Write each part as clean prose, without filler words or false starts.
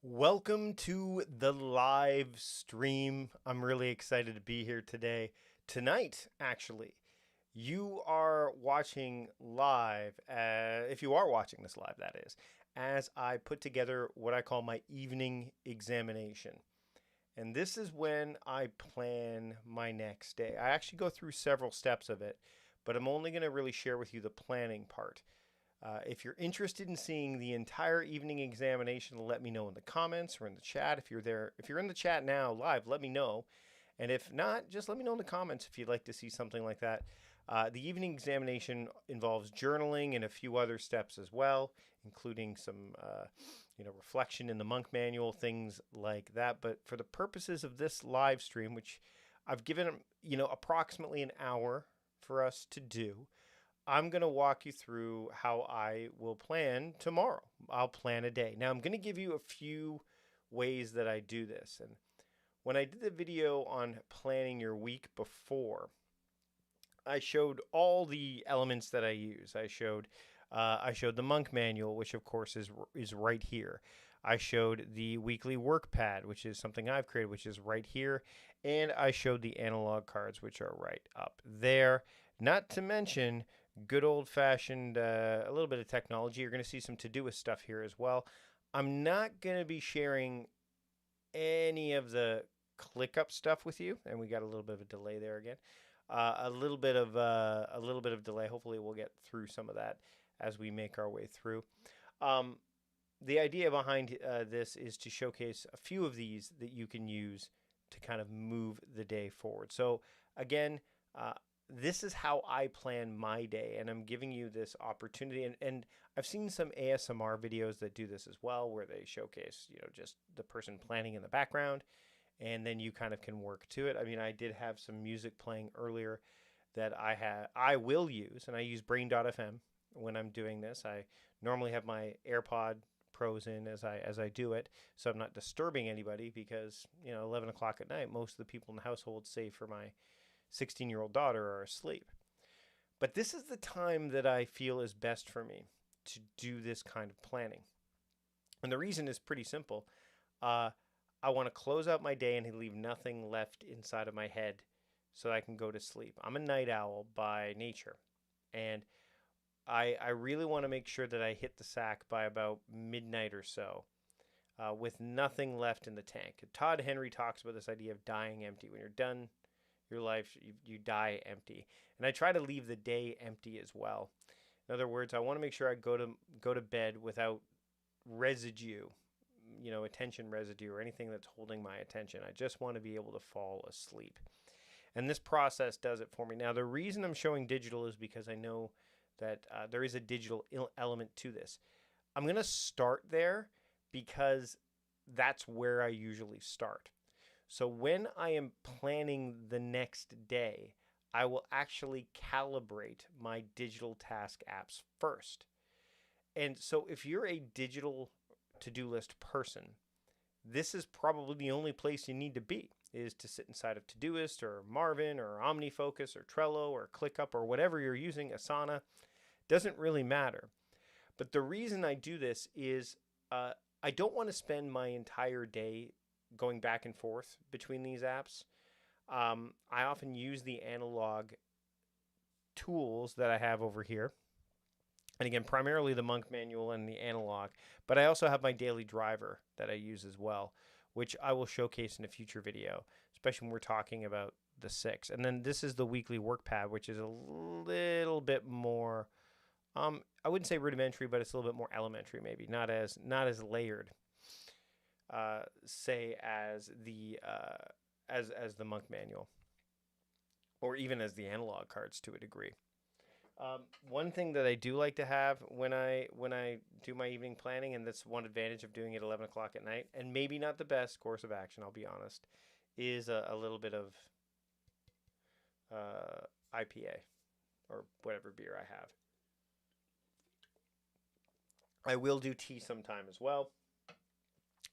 Welcome to the live stream. I'm really excited to be here today. Tonight, actually, you are watching live, if you are watching this live, that is, as I put together what I call my evening examination. And this is when I plan my next day. I actually go through several steps of it, but I'm only going to really share with you the planning part. If you're interested in seeing the entire evening examination, let me know in the comments or in the chat. If you're there, if you're in the chat now live, let me know. And if not, just let me know in the comments if you'd like to see something like that. The evening examination involves journaling and a few other steps as well, including some, reflection in the monk manual, things like that. But for the purposes of this live stream, which I've given, approximately an hour for us to do, I'm going to walk you through how I will plan tomorrow. I'll plan a day. Now, I'm going to give you a few ways that I do this. And when I did the video on planning your week before, I showed all the elements that I use. I showed the monk manual, which of course is right here. I showed the weekly work pad, which is something I've created, which is right here, and I showed the analog cards, which are right up there. Not to mention good old fashioned, a little bit of technology. You're going to see some Todoist stuff here as well. I'm not going to be sharing any of the ClickUp stuff with you, and we got a little bit of a delay there again. A little bit of delay. Hopefully, we'll get through some of that as we make our way through. The idea behind this is to showcase a few of these that you can use to kind of move the day forward. So again, this is how I plan my day, and I'm giving you this opportunity. And I've seen some ASMR videos that do this as well, where they showcase, just the person planning in the background, and then you kind of can work to it. I mean, I did have some music playing earlier that I will use, and I use Brain.fm when I'm doing this. I normally have my AirPod Pros in as I do it, so I'm not disturbing anybody because 11 o'clock at night, most of the people in the household, save for my 16-year-old daughter, are asleep. But this is the time that I feel is best for me to do this kind of planning, and the reason is pretty simple. I want to close out my day and leave nothing left inside of my head so that I can go to sleep. I'm a night owl by nature, and I really want to make sure that I hit the sack by about midnight or so, with nothing left in the tank. Todd Henry talks about this idea of dying empty. When you're done your life, you die empty. And I try to leave the day empty as well. In other words, I want to make sure I go to bed without residue, attention residue or anything that's holding my attention. I just want to be able to fall asleep. And this process does it for me. Now, the reason I'm showing digital is because I know that there is a digital element to this. I'm going to start there because that's where I usually start. So when I am planning the next day, I will actually calibrate my digital task apps first. And so if you're a digital to-do list person, this is probably the only place you need to be, is to sit inside of Todoist or Marvin or OmniFocus or Trello or ClickUp or whatever you're using, Asana. Doesn't really matter. But the reason I do this is I don't want to spend my entire day going back and forth between these apps. I often use the analog tools that I have over here. And again, primarily the Monk Manual and the analog, but I also have my daily driver that I use as well, which I will showcase in a future video, especially when we're talking about the 6. And then this is the weekly work pad, which is a little bit more, I wouldn't say rudimentary, but it's a little bit more elementary, maybe not as layered, say as the Monk Manual, or even as the analog cards to a degree. One thing that I do like to have when I do my evening planning, and that's one advantage of doing it 11 o'clock at night, and maybe not the best course of action, I'll be honest, is a little bit of IPA or whatever beer I have. I will do tea sometime as well,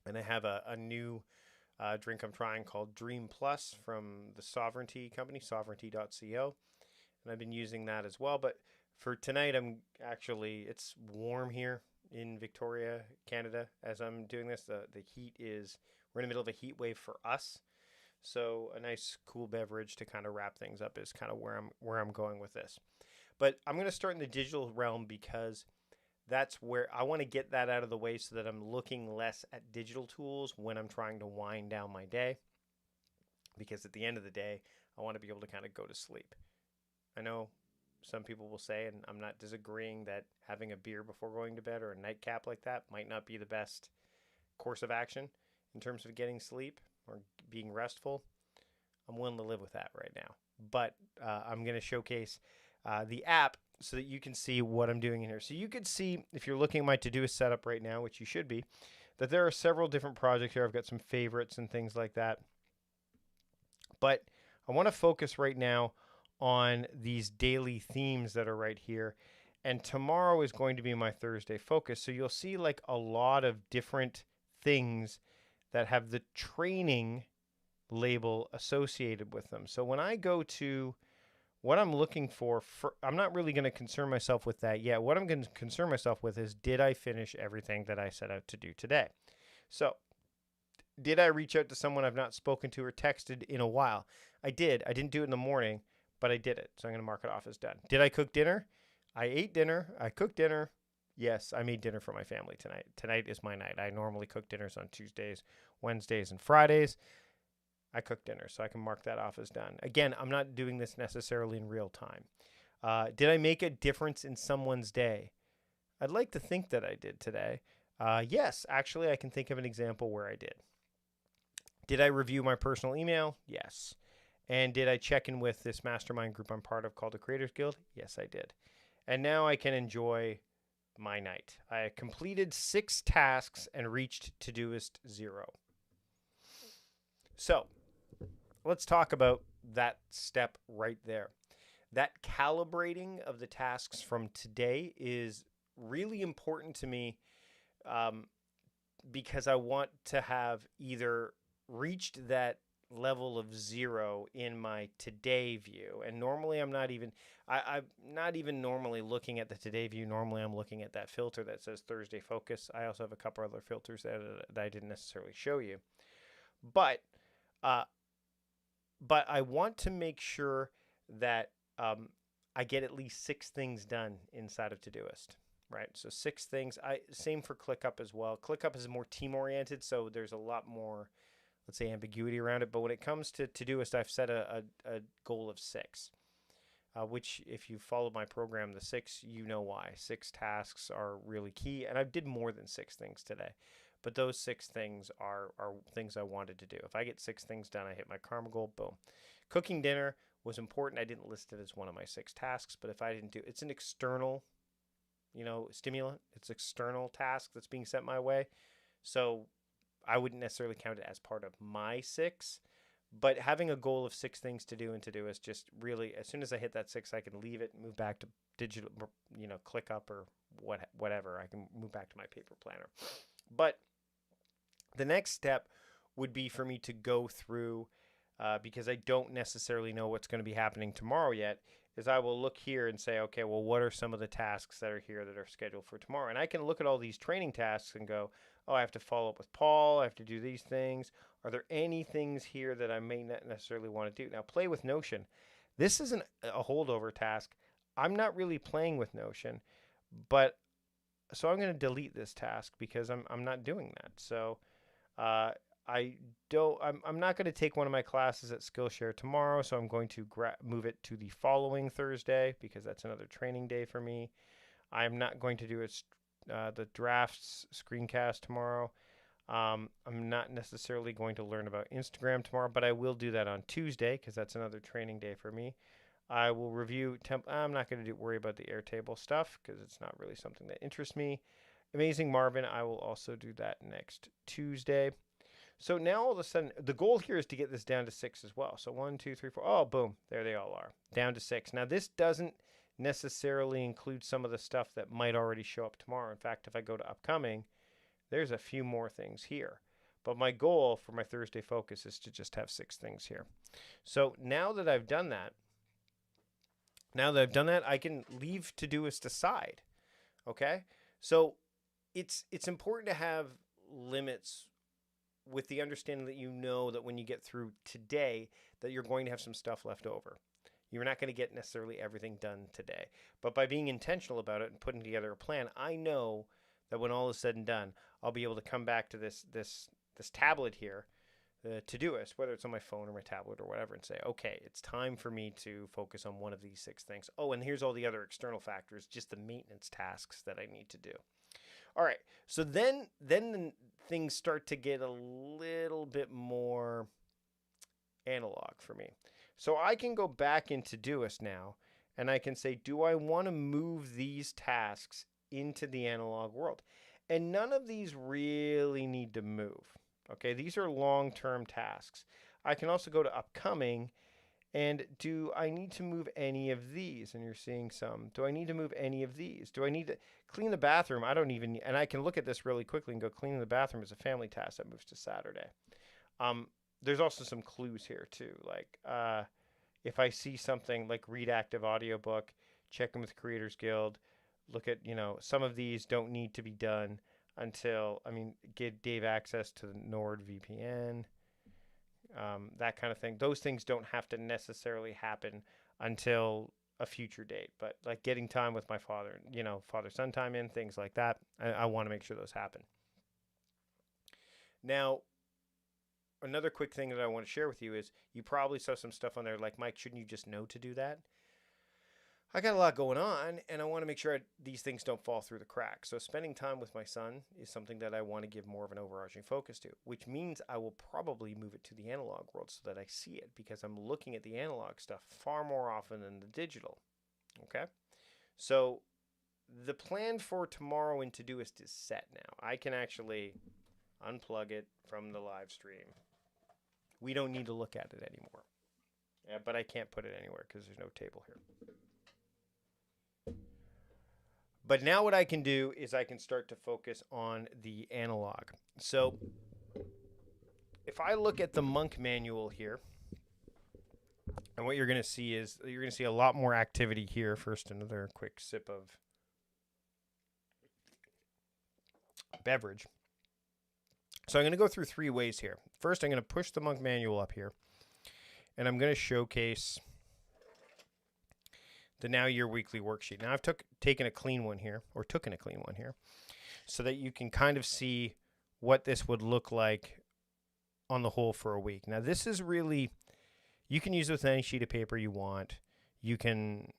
and I have a new drink I'm trying called Dream Plus from the Sovereignty company, sovereignty.co. And I've been using that as well. But for tonight, it's warm here. in Victoria, Canada, as I'm doing this. The heat is, we're in the middle of a heat wave for us. So a nice cool beverage to kind of wrap things up is kind of where I'm going with this. But I'm going to start in the digital realm because that's where I want to get that out of the way so that I'm looking less at digital tools when I'm trying to wind down my day. Because at the end of the day, I want to be able to kind of go to sleep. I know some people will say, and I'm not disagreeing, that having a beer before going to bed or a nightcap like that might not be the best course of action in terms of getting sleep or being restful. I'm willing to live with that right now. But I'm going to showcase the app so that you can see what I'm doing in here. So you could see, if you're looking at my Todoist setup right now, which you should be, that there are several different projects here. I've got some favorites and things like that. But I want to focus right now on these daily themes that are right here. And tomorrow is going to be my Thursday focus. So you'll see like a lot of different things that have the training label associated with them. So when I go to what I'm looking for, I'm not really going to concern myself with that yet. What I'm going to concern myself with is, did I finish everything that I set out to do today? So did I reach out to someone I've not spoken to or texted in a while? I did. I didn't do it in the morning, but I did it. So I'm going to mark it off as done. Did I cook dinner? I ate dinner. I cooked dinner. Yes, I made dinner for my family tonight. Tonight is my night. I normally cook dinners on Tuesdays, Wednesdays, and Fridays. I cooked dinner, so I can mark that off as done. Again, I'm not doing this necessarily in real time. Did I make a difference in someone's day? I'd like to think that I did today. Yes, actually, I can think of an example where I did. Did I review my personal email? Yes. And did I check in with this mastermind group I'm part of called the Creators Guild? Yes, I did. And now I can enjoy my night. I completed 6 tasks and reached Todoist 0. So let's talk about that step right there. That calibrating of the tasks from today is really important to me because I want to have either reached that level of 0 in my today view. And normally I'm not even normally looking at the today view. Normally I'm looking at that filter that says Thursday focus. I also have a couple other filters that I didn't necessarily show you. But I want to make sure that I get at least 6 things done inside of Todoist, right? So 6 things. Same for ClickUp as well. ClickUp is more team oriented, so there's a lot more, let's say, ambiguity around it. But when it comes to Todoist, I've set a goal of 6, which if you follow my program, the 6, you know why. 6 tasks are really key, and I did more than 6 things today. But those 6 things are things I wanted to do. If I get 6 things done, I hit my karma goal, boom. Cooking dinner was important. I didn't list it as one of my 6 tasks, but if I didn't do it's an external, stimulant. It's an external task that's being sent my way. So I wouldn't necessarily count it as part of my 6. But having a goal of 6 things to do and to do is just really, as soon as I hit that 6, I can leave it and move back to digital, ClickUp or whatever. I can move back to my paper planner. But the next step would be for me to go through, because I don't necessarily know what's going to be happening tomorrow yet, is I will look here and say, okay, well, what are some of the tasks that are here that are scheduled for tomorrow? And I can look at all these training tasks and go, oh, I have to follow up with Paul. I have to do these things. Are there any things here that I may not necessarily want to do? Now, play with Notion. This isn't a holdover task. I'm not really playing with Notion, but so I'm going to delete this task because I'm not doing that. So I'm not going to take one of my classes at Skillshare tomorrow, so I'm going to move it to the following Thursday because that's another training day for me. I'm not going to do the drafts screencast tomorrow. I'm not necessarily going to learn about Instagram tomorrow, but I will do that on Tuesday because that's another training day for me. I will review I'm not going to worry about the Airtable stuff because it's not really something that interests me. Amazing Marvin, I will also do that next Tuesday. So now all of a sudden, the goal here is to get this down to 6 as well. So 1, 2, 3, 4. Oh, boom. There they all are. Down to 6. Now, this doesn't necessarily include some of the stuff that might already show up tomorrow. In fact, if I go to upcoming, there's a few more things here. But my goal for my Thursday focus is to just have 6 things here. So now that I've done that, I can leave Todoist aside. Okay? So it's important to have limits with the understanding that you know that when you get through today that you're going to have some stuff left over. You're not going to get necessarily everything done today. But by being intentional about it and putting together a plan, I know that when all is said and done, I'll be able to come back to this tablet here, the Todoist, whether it's on my phone or my tablet or whatever, and say, okay, it's time for me to focus on one of these 6 things. Oh, and here's all the other external factors, just the maintenance tasks that I need to do. All right, so then things start to get a little bit more analog for me. So I can go back into Todoist now, and I can say, do I want to move these tasks into the analog world? And none of these really need to move. Okay, these are long-term tasks. I can also go to upcoming, and do I need to move any of these? And you're seeing some. Do I need to move any of these? Do I need to clean the bathroom? I don't even, and I can look at this really quickly and go, cleaning the bathroom is a family task that moves to Saturday. There's also some clues here too. Like if I see something like read active audiobook, check in with Creators Guild, look at, some of these don't need to be done until, give Dave access to the NordVPN, that kind of thing. Those things don't have to necessarily happen until a future date, but like getting time with my father, father-son time in, things like that, I want to make sure those happen. Now, another quick thing that I want to share with you is you probably saw some stuff on there like, Mike, shouldn't you just know to do that? I got a lot going on, and I want to make sure these things don't fall through the cracks. So spending time with my son is something that I want to give more of an overarching focus to, which means I will probably move it to the analog world so that I see it, because I'm looking at the analog stuff far more often than the digital. Okay? So the plan for tomorrow in Todoist is set now. I can actually unplug it from the live stream. We don't need to look at it anymore. Yeah, but I can't put it anywhere because there's no table here. But now what I can do is I can start to focus on the analog. So if I look at the monk manual here, and what you're going to see is you're going to see a lot more activity here. First, another quick sip of beverage. So I'm going to go through 3 ways here. First, I'm going to push the monk manual up here, and I'm going to showcase the Now Your Weekly worksheet. Now I've taken a clean one here, so that you can kind of see what this would look like on the whole for a week. Now this is really, you can use it with any sheet of paper you want. You can,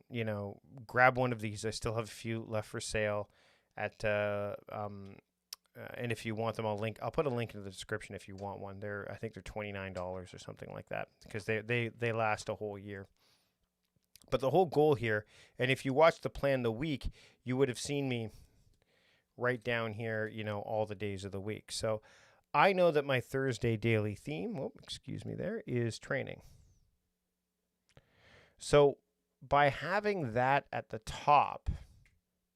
grab one of these. I still have a few left for sale at, and if you want them, I'll put a link in the description if you want one. I think they're $29 or something like that, because they last a whole year. But the whole goal here, and if you watch the plan the week, you would have seen me write down here, all the days of the week. So I know that my Thursday daily theme, is training. So by having that at the top,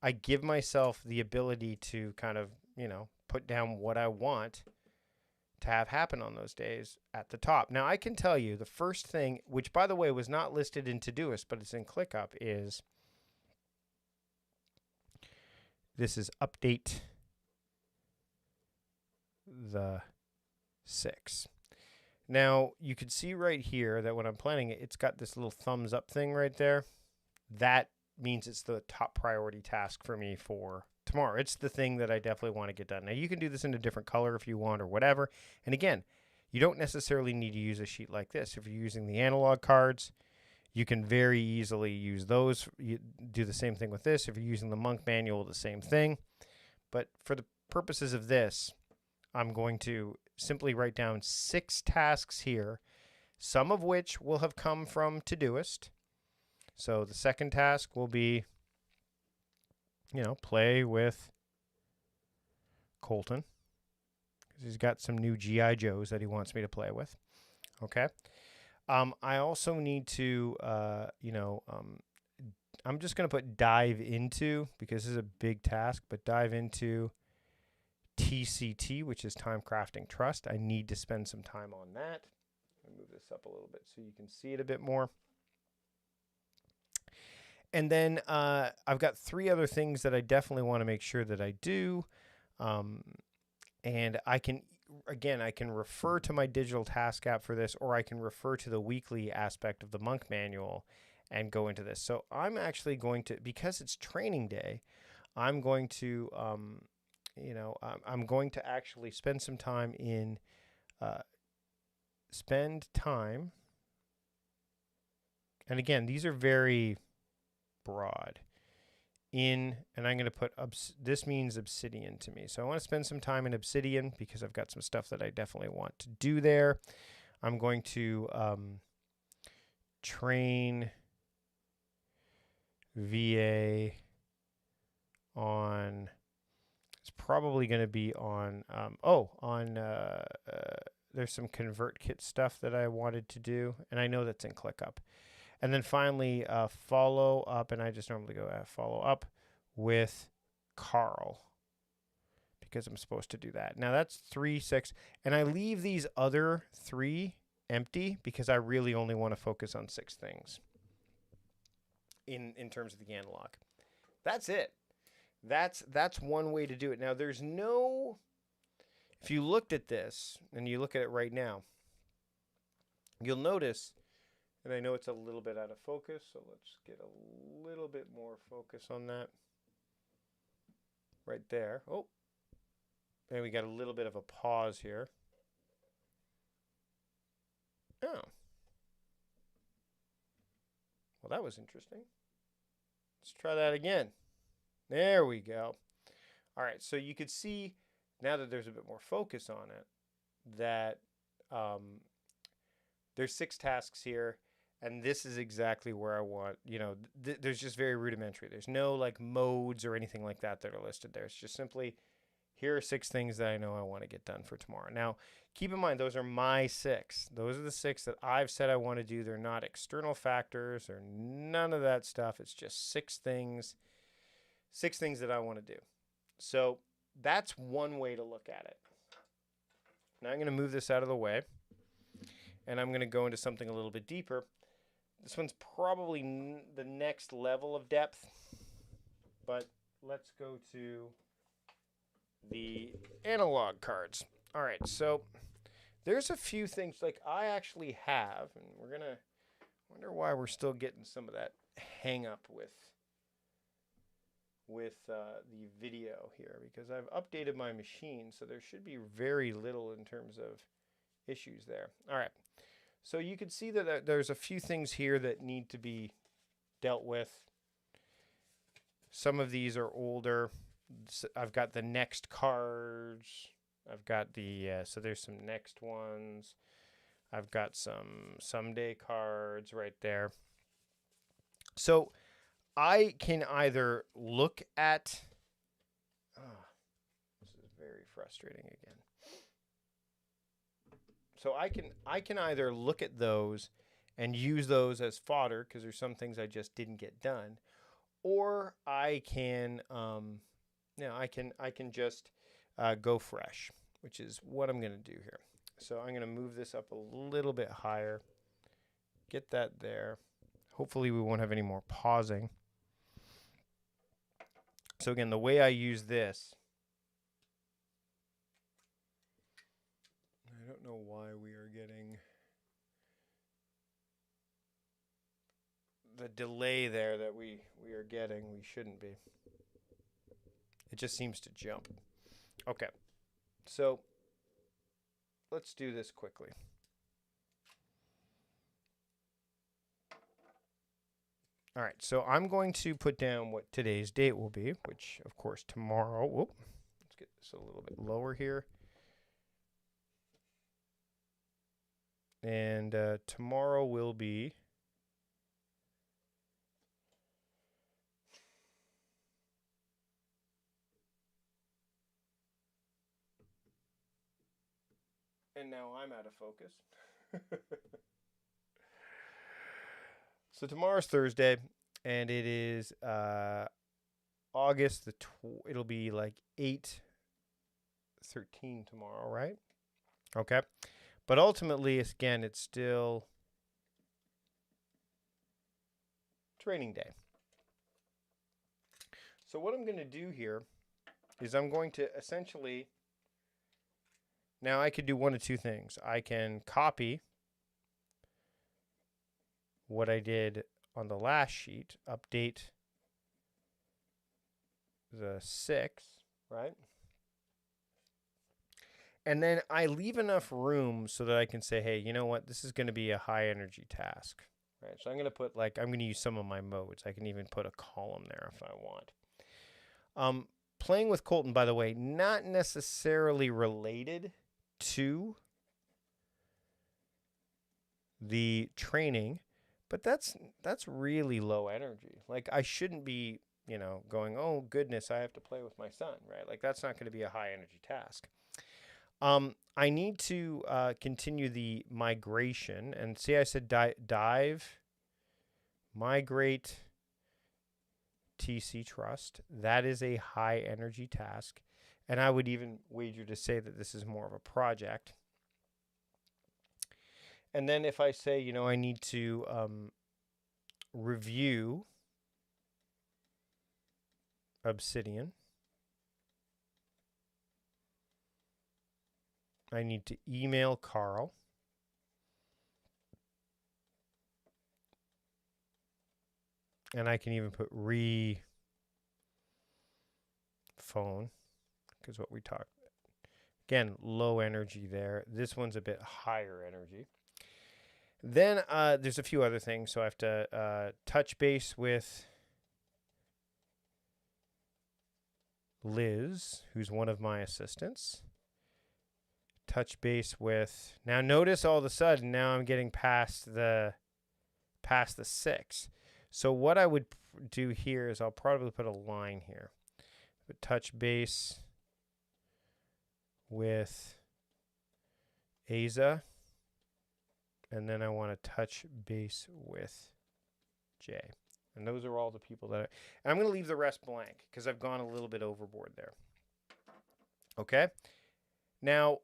I give myself the ability to kind of, put down what I want to have happen on those days at the top. Now, I can tell you the first thing, which, by the way, was not listed in Todoist, but it's in ClickUp, is this is update the 6. Now, you can see right here that when I'm planning it, it's got this little thumbs up thing right there. That means it's the top priority task for me for tomorrow. It's the thing that I definitely want to get done. Now, you can do this in a different color if you want or whatever. And again, you don't necessarily need to use a sheet like this. If you're using the analog cards, you can very easily use those. You do the same thing with this. If you're using the monk manual, the same thing. But for the purposes of this, I'm going to simply write down 6 tasks here, some of which will have come from Todoist. So the second task will be, play with Colton, because he's got some new G.I. Joes that he wants me to play with. Okay. I also need to, I'm just going to put dive into, because this is a big task, but dive into TCT, which is Time Crafting Trust. I need to spend some time on that. Let me move this up a little bit so you can see it a bit more. And then I've got 3 other things that I definitely want to make sure that I do. Um, and I can, again, I can refer to my digital task app for this, or I can refer to the weekly aspect of the monk manual and go into this. So I'm actually going to, because it's training day, I'm going to, I'm going to actually spend some time in, spend time. And again, these are very broad. And I'm going to put, this means obsidian to me. So I want to spend some time in obsidian because I've got some stuff that I definitely want to do there. I'm going to train VA on, it's probably going to be on, there's some ConvertKit stuff that I wanted to do, and I know that's in ClickUp. And then finally, follow up, and I just normally go follow up with Carl because I'm supposed to do that. Now that's 3, 6, and I leave these other 3 empty because I really only want to focus on 6 things in terms of the analog. That's it. That's one way to do it. Now there's no, if you looked at this and you look at it right now, you'll notice, and I know it's a little bit out of focus, so let's get a little bit more focus on that. Right there. Oh, and we got a little bit of a pause here. Oh. Well, that was interesting. Let's try that again. There we go. All right, so you could see now that there's a bit more focus on it that there's 6 tasks here, and this is exactly where I want, there's just very rudimentary. There's no like modes or anything like that that are listed there. It's just simply, here are 6 things that I know I want to get done for tomorrow. Now, keep in mind, those are my 6. Those are the 6 that I've said I want to do. They're not external factors or none of that stuff. It's just 6 things. 6 things that I want to do. So that's one way to look at it. Now I'm going to move this out of the way, and I'm going to go into something a little bit deeper. This one's probably the next level of depth, but let's go to the analog cards. All right, so there's a few things like I actually have, and we're going to wonder why we're still getting some of that hang up with the video here, because I've updated my machine, so there should be very little in terms of issues there. All right, so you can see that there's a few things here that need to be dealt with. Some of these are older. I've got the next cards. I've got the, so there's some next ones. I've got some someday cards right there. So I can either look at, this is very frustrating again. So I can either look at those and use those as fodder because there's some things I just didn't get done, or I can, I can just go fresh, which is what I'm going to do here. So I'm going to move this up a little bit higher, get that there. Hopefully we won't have any more pausing. So again, the way I use this, I don't know why we are getting the delay there that we are getting. We shouldn't be. It just seems to jump. Okay, so let's do this quickly. All right, so I'm going to put down what today's date will be, which, of course, tomorrow. Whoop, let's get this a little bit lower here. And tomorrow will be and now I'm out of focus. So tomorrow's Thursday, and it is August it'll be like 8/13 tomorrow, right? Okay. But ultimately, again, it's still training day. So what I'm going to do here is I'm going to essentially, now I could do one of two things. I can copy what I did on the last sheet, update the 6, right? And then I leave enough room so that I can say, hey, you know what? This is going to be a high energy task, right? So I'm going to put I'm going to use some of my modes. I can even put a column there if I want. Playing with Colton, by the way, not necessarily related to the training, but that's really low energy. Like I shouldn't be, going, oh goodness, I have to play with my son, right? Like that's not going to be a high energy task. I need to continue the migration, and see I said dive, migrate, TC trust. That is a high energy task, and I would even wager to say that this is more of a project. And then if I say, I need to review Obsidian, I need to email Carl. And I can even put phone, because what we talked. Again, low energy there. This one's a bit higher energy. Then there's a few other things. So I have to touch base with Liz, who's one of my assistants. Touch base with, now notice all of a sudden now I'm getting past the 6. So what I would do here is I'll probably put a line here. But touch base with Aza, and then I want to touch base with Jay. And those are all the people and I'm going to leave the rest blank because I've gone a little bit overboard there. Okay. Now,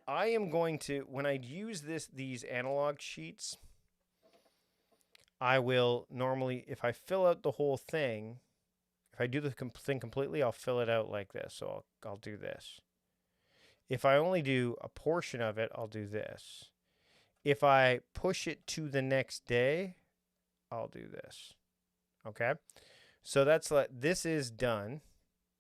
I am going to, when I use these analog sheets, I will normally, if I fill out the whole thing, if I do the thing completely, I'll fill it out like this. So I'll do this. If I only do a portion of it, I'll do this. If I push it to the next day, I'll do this. Okay? So that's this is done.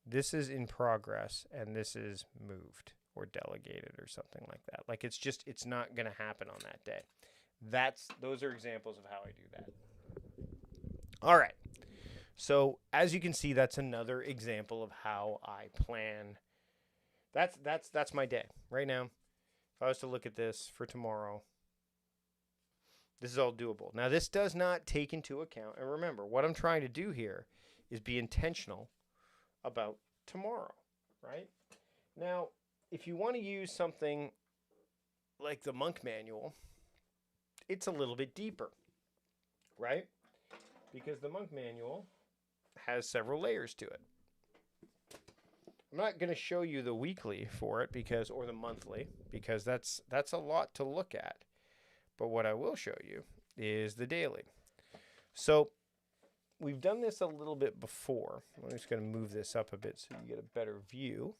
This is in progress, and this is moved or delegated or something like that. Like it's not going to happen on that day. Those are examples of how I do that. All right. So as you can see, that's another example of how I plan. That's my day right now. If I was to look at this for tomorrow, this is all doable. Now, this does not take into account, and remember, what I'm trying to do here is be intentional about tomorrow, right? Now, if you want to use something like the Monk Manual, it's a little bit deeper, right? Because the Monk Manual has several layers to it. I'm not going to show you the weekly for it or the monthly, because that's a lot to look at. But what I will show you is the daily. So we've done this a little bit before. I'm just going to move this up a bit so you get a better view.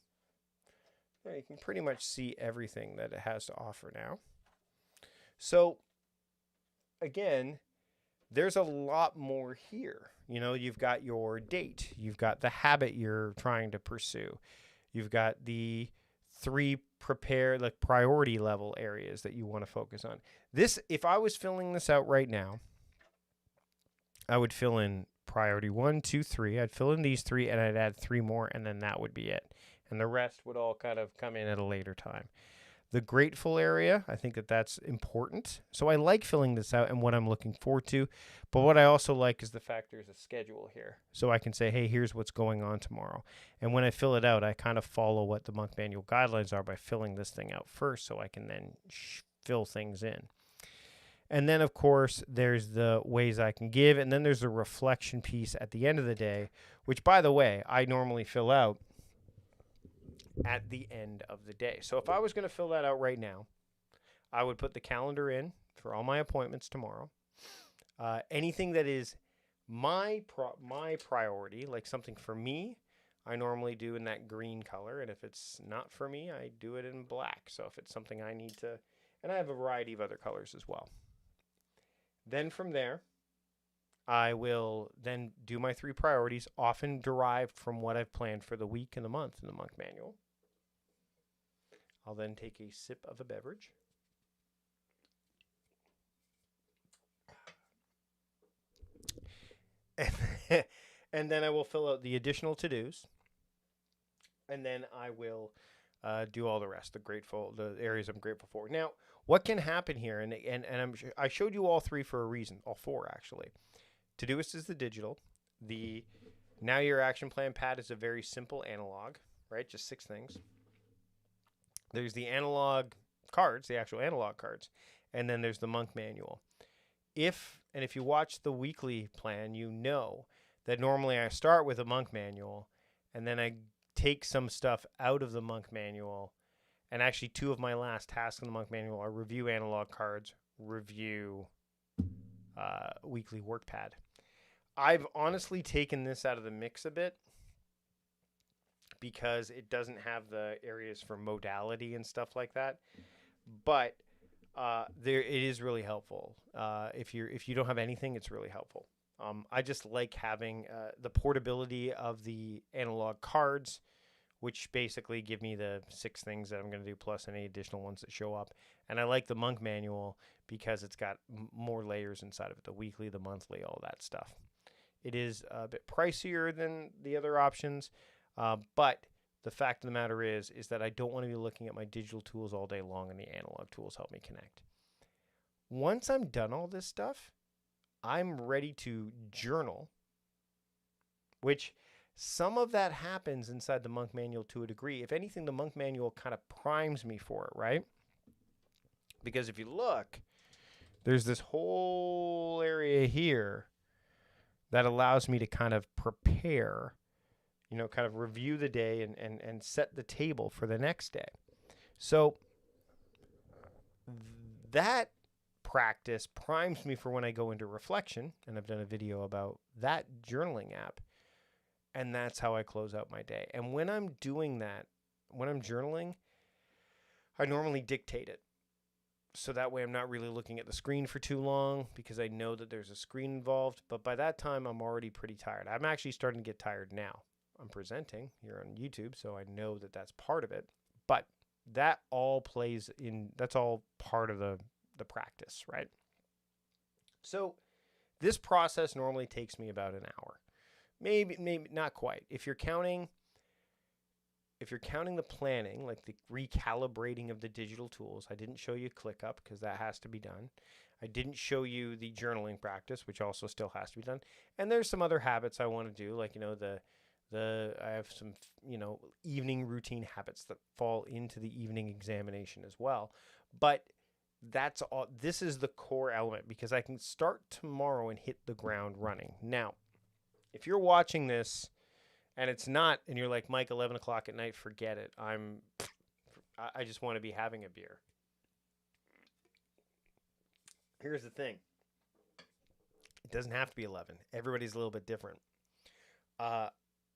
Now you can pretty much see everything that it has to offer now. So again, there's a lot more here. You've got your date. You've got the habit you're trying to pursue. You've got the 3 priority level areas that you want to focus on. This, if I was filling this out right now, I would fill in priority 1, 2, 3. I'd fill in these 3 and I'd add 3 more, and then that would be it. And the rest would all kind of come in at a later time. The grateful area, I think that's important. So I like filling this out and what I'm looking forward to. But what I also like is the fact there's a schedule here. So I can say, hey, here's what's going on tomorrow. And when I fill it out, I kind of follow what the Monk Manual guidelines are by filling this thing out first, so I can then fill things in. And then, of course, there's the ways I can give. And then there's the reflection piece at the end of the day, which, by the way, I normally fill out at the end of the day. So if I was going to fill that out right now, I would put the calendar in for all my appointments tomorrow. Anything that is my priority, like something for me, I normally do in that green color, and if it's not for me, I do it in black. So if it's something I need to, and I have a variety of other colors as well. Then from there, I will then do my 3 priorities, often derived from what I've planned for the week and the month in the monk manual. I'll then take a sip of a beverage. And then I will fill out the additional to-dos. And then I will do all the rest, the areas I'm grateful for. Now, what can happen here, and I showed you all 3 for a reason, all 4 actually. Todoist is the digital. The Now Your Action Plan pad is a very simple analog, right? Just 6 things. There's the analog cards, the actual analog cards, and then there's the monk manual. If you watch the weekly plan, you know that normally I start with a monk manual, and then I take some stuff out of the monk manual. And actually, 2 of my last tasks in the monk manual are review analog cards, review weekly work pad. I've honestly taken this out of the mix a bit because it doesn't have the areas for modality and stuff like that. But it is really helpful. If you don't have anything, it's really helpful. I just like having the portability of the analog cards, which basically give me the 6 things that I'm going to do plus any additional ones that show up. And I like the monk manual because it's got more layers inside of it, the weekly, the monthly, all that stuff. It is a bit pricier than the other options, but the fact of the matter is that I don't want to be looking at my digital tools all day long, and the analog tools help me connect. Once I'm done all this stuff, I'm ready to journal, which some of that happens inside the monk manual to a degree. If anything, the monk manual kind of primes me for it, right? Because if you look, there's this whole area here that allows me to kind of prepare, kind of review the day and set the table for the next day. So that practice primes me for when I go into reflection, and I've done a video about that journaling app, and that's how I close out my day. And when I'm doing that, when I'm journaling, I normally dictate it. So that way I'm not really looking at the screen for too long because I know that there's a screen involved. But by that time, I'm already pretty tired. I'm actually starting to get tired now. I'm presenting here on YouTube, so I know that that's part of it. But that all plays in, that's all part of the practice, right? So this process normally takes me about an hour. Maybe not quite. If you're counting the planning, like the recalibrating of the digital tools, I didn't show you ClickUp because that has to be done. I didn't show you the journaling practice, which also still has to be done. And there's some other habits I want to do, like, I have some, evening routine habits that fall into the evening examination as well. But that's all. This is the core element because I can start tomorrow and hit the ground running. Now, if you're watching this and it's not, and you're like, Mike, 11 o'clock at night, forget it. I just want to be having a beer. Here's the thing. It doesn't have to be 11. Everybody's a little bit different.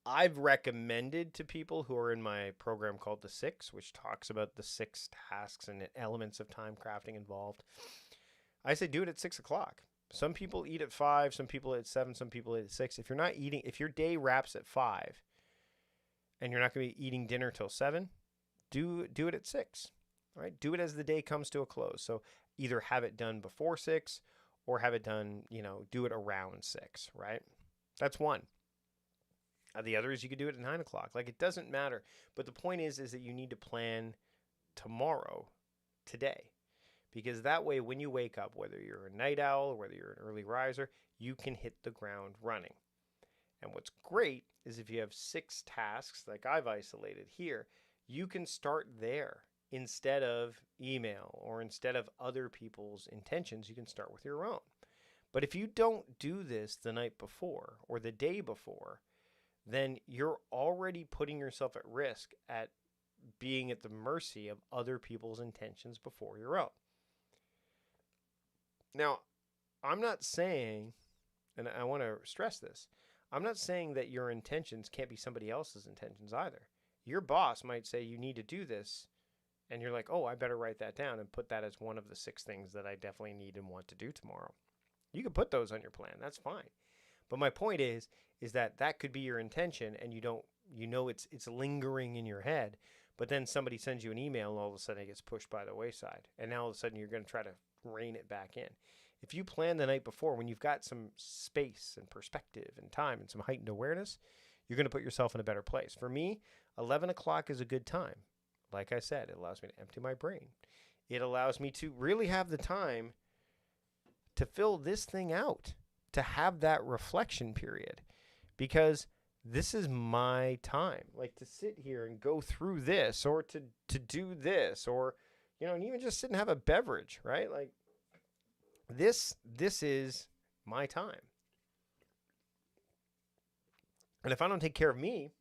I've recommended to people who are in my program called The 6, which talks about the 6 tasks and elements of time crafting involved. I say do it at 6 o'clock. Some people eat at 5, some people at 7, some people at 6. If you're not eating, if your day wraps at 5 and you're not going to be eating dinner till 7, do it at 6. All right? Do it as the day comes to a close. So either have it done before 6 or have it done, do it around 6, right? That's one. The other is you could do it at 9 o'clock. Like, it doesn't matter. But the point is that you need to plan tomorrow, today. Because that way, when you wake up, whether you're a night owl or whether you're an early riser, you can hit the ground running. And what's great is if you have 6 tasks like I've isolated here, you can start there instead of email or instead of other people's intentions. You can start with your own. But if you don't do this the night before or the day before, then you're already putting yourself at risk at being at the mercy of other people's intentions before your own. Now, I'm not saying, and I want to stress this, I'm not saying that your intentions can't be somebody else's intentions either. Your boss might say you need to do this, and you're like, oh, I better write that down and put that as one of the 6 things that I definitely need and want to do tomorrow. You can put those on your plan. That's fine. But my point is that that could be your intention, and you don't, it's lingering in your head. But then somebody sends you an email, and all of a sudden it gets pushed by the wayside, and now all of a sudden you're going to try to rein it back in. If you plan the night before, when you've got some space and perspective and time and some heightened awareness, you're going to put yourself in a better place. For me, 11 o'clock is a good time. Like I said, it allows me to empty my brain. It allows me to really have the time to fill this thing out, to have that reflection period, because this is my time. Like, to sit here and go through this, or to do this, or, and even just sit and have a beverage, right? Like, this is my time. And if I don't take care of me,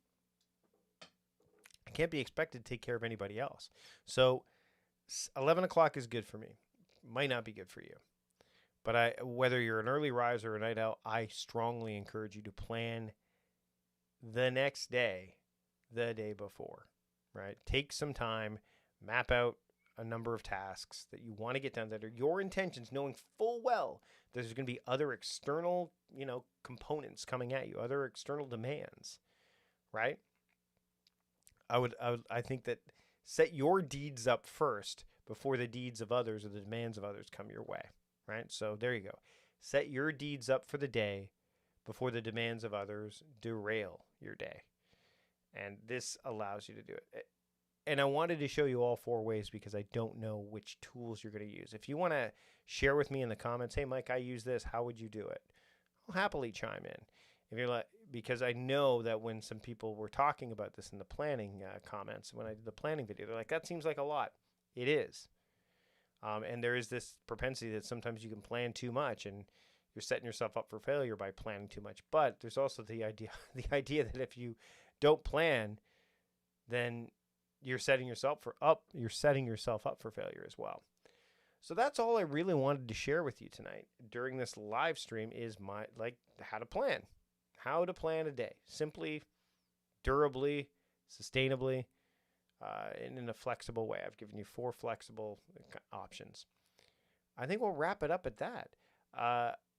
I can't be expected to take care of anybody else. So 11 o'clock is good for me. Might not be good for you. But whether you're an early riser or a night owl, I strongly encourage you to plan the next day, the day before, right? Take some time, map out a number of tasks that you want to get done that are your intentions, knowing full well there's going to be other external, components coming at you, other external demands, right? I think that set your deeds up first before the deeds of others or the demands of others come your way, right? So there you go. Set your deeds up for the day before the demands of others derail your day. And this allows you to do it. And I wanted to show you all 4 ways because I don't know which tools you're going to use. If you want to share with me in the comments, hey, Mike, I use this. How would you do it? I'll happily chime in. If you're like, because I know that when some people were talking about this in the planning comments, when I did the planning video, they're like, that seems like a lot. It is. And there is this propensity that sometimes you can plan too much and you're setting yourself up for failure by planning too much. But there's also the idea that if you don't plan, then you're setting yourself up for failure as well. So that's all I really wanted to share with you tonight during this live stream is how to plan a day simply, durably, sustainably, and in a flexible way. I've given you 4 flexible options. I think we'll wrap it up at that.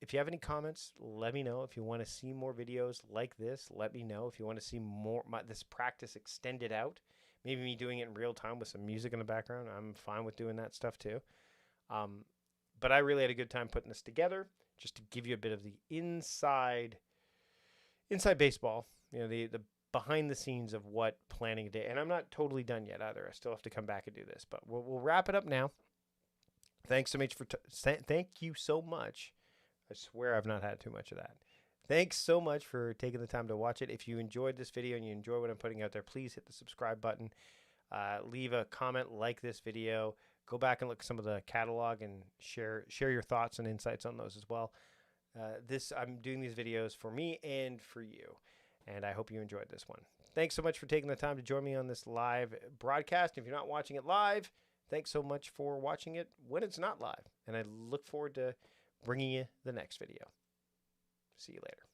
If you have any comments, let me know. If you want to see more videos like this, let me know. If you want to see more this practice extended out, maybe me doing it in real time with some music in the background, I'm fine with doing that stuff too. But I really had a good time putting this together, just to give you a bit of the inside baseball, the behind the scenes of what planning a day. And I'm not totally done yet either. I still have to come back and do this, but we'll wrap it up now. Thanks so much thank you so much. I swear I've not had too much of that. Thanks so much for taking the time to watch it. If you enjoyed this video and you enjoy what I'm putting out there, please hit the subscribe button. Leave a comment, like this video. Go back and look at some of the catalog and share your thoughts and insights on those as well. I'm doing these videos for me and for you, and I hope you enjoyed this one. Thanks so much for taking the time to join me on this live broadcast. If you're not watching it live, thanks so much for watching it when it's not live, and I look forward to bringing you the next video. See you later.